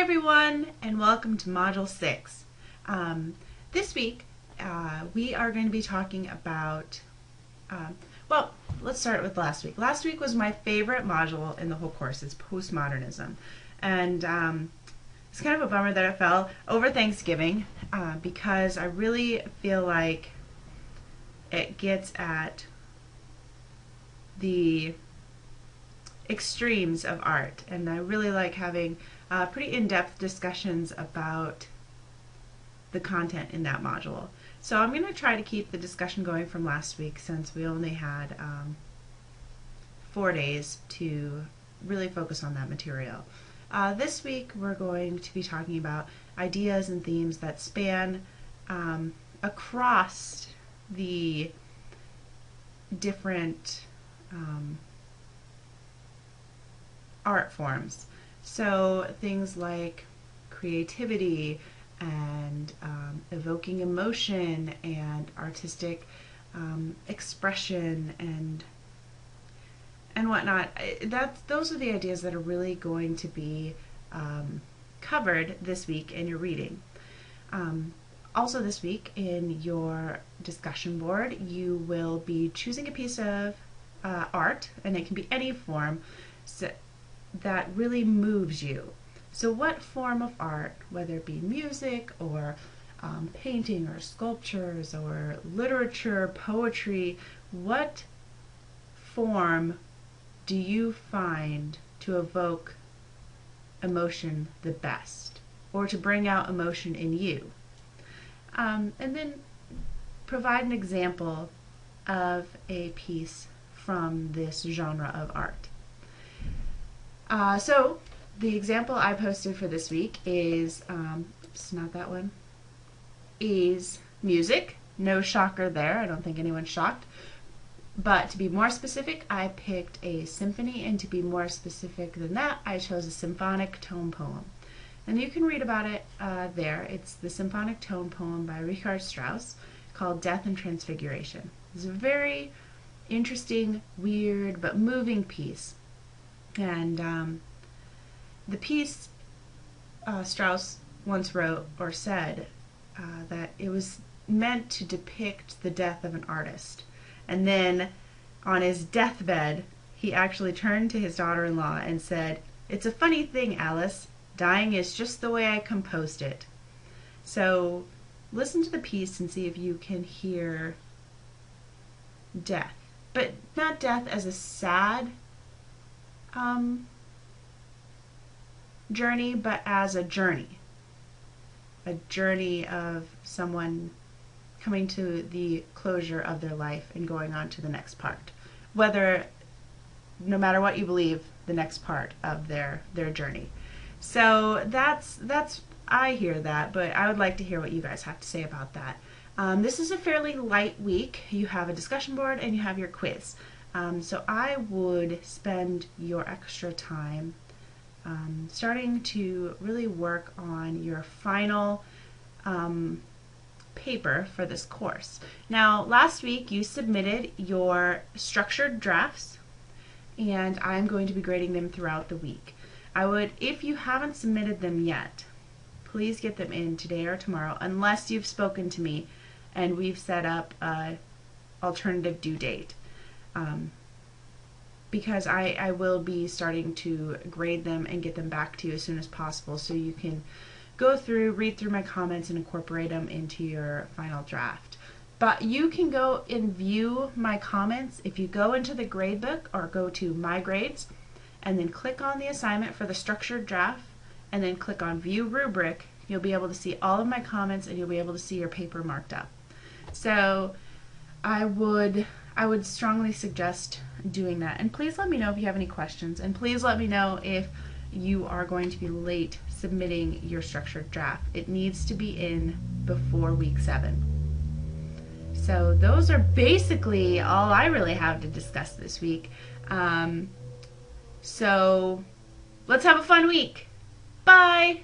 everyone, and welcome to Module 6. This week we are going to be talking about, well, let's start with last week. Last week was my favorite module in the whole course. It's postmodernism. And it's kind of a bummer that it fell over Thanksgiving because I really feel like it gets at the extremes of art, and I really like having pretty in-depth discussions about the content in that module. So I'm going to try to keep the discussion going from last week, since we only had 4 days to really focus on that material. This week we're going to be talking about ideas and themes that span across the different art forms. So things like creativity and evoking emotion and artistic expression and whatnot. Those are the ideas that are really going to be covered this week in your reading. Also this week in your discussion board you will be choosing a piece of art, and it can be any form, that really moves you. So what form of art, whether it be music or painting or sculptures or literature, poetry, what form do you find to evoke emotion the best, or to bring out emotion in you? And then provide an example of a piece from this genre of art. So the example I posted for this week is, it's not that one, is music. No shocker there. I don't think anyone's shocked. But to be more specific, I picked a symphony, and to be more specific than that, I chose a symphonic tone poem. And you can read about it there. It's the symphonic tone poem by Richard Strauss called Death and Transfiguration. It's a very interesting, weird, but moving piece. And the piece, Strauss once wrote or said that it was meant to depict the death of an artist. And then on his deathbed, he actually turned to his daughter-in-law and said, "It's a funny thing, Alice. Dying is just the way I composed it." So listen to the piece and see if you can hear death. But not death as a sad journey, but as a journey of someone coming to the closure of their life and going on to the next part, no matter what you believe, the next part of their journey. So that's I hear that, but I would like to hear what you guys have to say about that. This is a fairly light week. You have a discussion board and you have your quiz. So I would spend your extra time starting to really work on your final paper for this course. Now, last week you submitted your structured drafts, and I'm going to be grading them throughout the week. I would, if you haven't submitted them yet, please get them in today or tomorrow, unless you've spoken to me and we've set up an alternative due date. Because I will be starting to grade them and get them back to you as soon as possible, so you can go through, read through my comments, and incorporate them into your final draft. But you can go and view my comments if you go into the grade book or go to My Grades and then click on the assignment for the structured draft and then click on View Rubric. You'll be able to see all of my comments, and you'll be able to see your paper marked up. So I would strongly suggest doing that. And please let me know if you have any questions, and please let me know if you are going to be late submitting your structured draft. It needs to be in before week 7. So those are basically all I really have to discuss this week. So let's have a fun week. Bye!